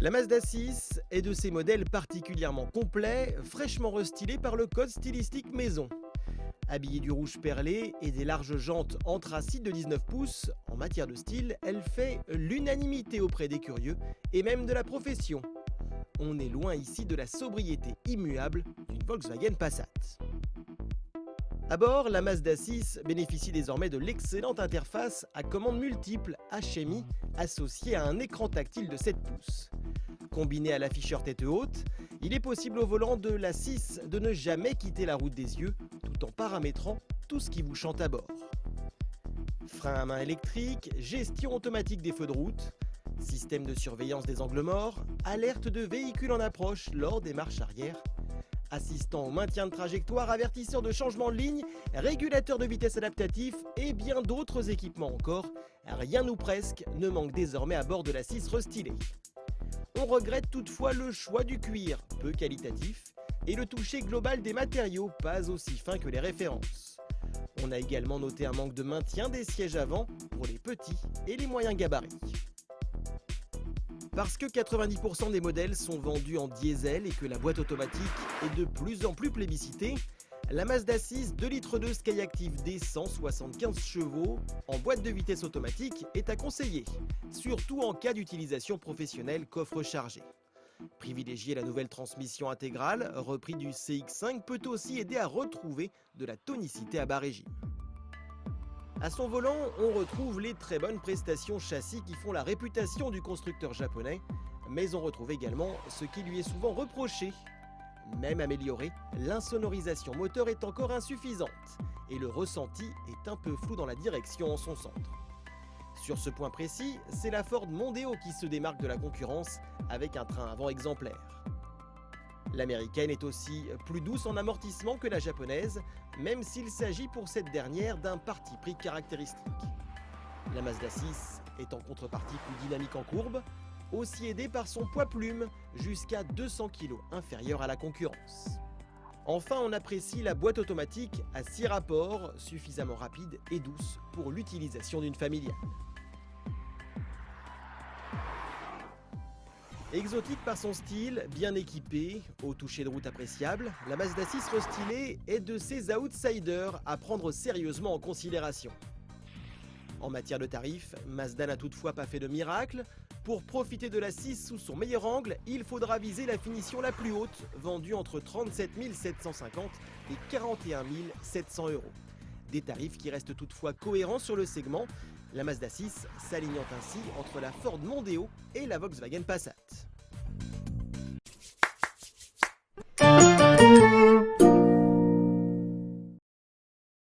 La Mazda 6 est de ces modèles particulièrement complets, fraîchement restylés par le code stylistique maison. Habillée du rouge perlé et des larges jantes anthracite de 19 pouces, en matière de style, elle fait l'unanimité auprès des curieux et même de la profession. On est loin ici de la sobriété immuable d'une Volkswagen Passat. À bord, la Mazda 6 bénéficie désormais de l'excellente interface à commandes multiples HMI associée à un écran tactile de 7 pouces. Combiné à l'afficheur tête haute, il est possible au volant de la 6 de ne jamais quitter la route des yeux tout en paramétrant tout ce qui vous chante à bord. Frein à main électrique, gestion automatique des feux de route, système de surveillance des angles morts, alerte de véhicule en approche lors des marches arrière, assistant au maintien de trajectoire, avertisseur de changement de ligne, régulateur de vitesse adaptatif et bien d'autres équipements encore, rien ou presque ne manque désormais à bord de la 6 restylée. On regrette toutefois le choix du cuir, peu qualitatif, et le toucher global des matériaux, pas aussi fin que les références. On a également noté un manque de maintien des sièges avant pour les petits et les moyens gabarits. Parce que 90% des modèles sont vendus en diesel et que la boîte automatique est de plus en plus plébiscitée, la Mazda 6 2,2 litres Skyactiv D 175 chevaux en boîte de vitesse automatique est à conseiller, surtout en cas d'utilisation professionnelle coffre chargé. Privilégier la nouvelle transmission intégrale, repris du CX-5, peut aussi aider à retrouver de la tonicité à bas régime. À son volant, on retrouve les très bonnes prestations châssis qui font la réputation du constructeur japonais, mais on retrouve également ce qui lui est souvent reproché. Même améliorée, l'insonorisation moteur est encore insuffisante et le ressenti est un peu flou dans la direction en son centre. Sur ce point précis, c'est la Ford Mondeo qui se démarque de la concurrence avec un train avant exemplaire. L'américaine est aussi plus douce en amortissement que la japonaise, même s'il s'agit pour cette dernière d'un parti pris caractéristique. La Mazda 6 est en contrepartie plus dynamique en courbe, aussi aidée par son poids plume, jusqu'à 200 kg inférieur à la concurrence. Enfin, on apprécie la boîte automatique à 6 rapports, suffisamment rapide et douce pour l'utilisation d'une familiale. Exotique par son style, bien équipée, au toucher de route appréciable, la Mazda 6 restylée est de ces outsiders à prendre sérieusement en considération. En matière de tarifs, Mazda n'a toutefois pas fait de miracle. Pour profiter de la 6 sous son meilleur angle, il faudra viser la finition la plus haute, vendue entre 37 750 et 41 700 €. Des tarifs qui restent toutefois cohérents sur le segment, la Mazda 6 s'alignant ainsi entre la Ford Mondeo et la Volkswagen Passat.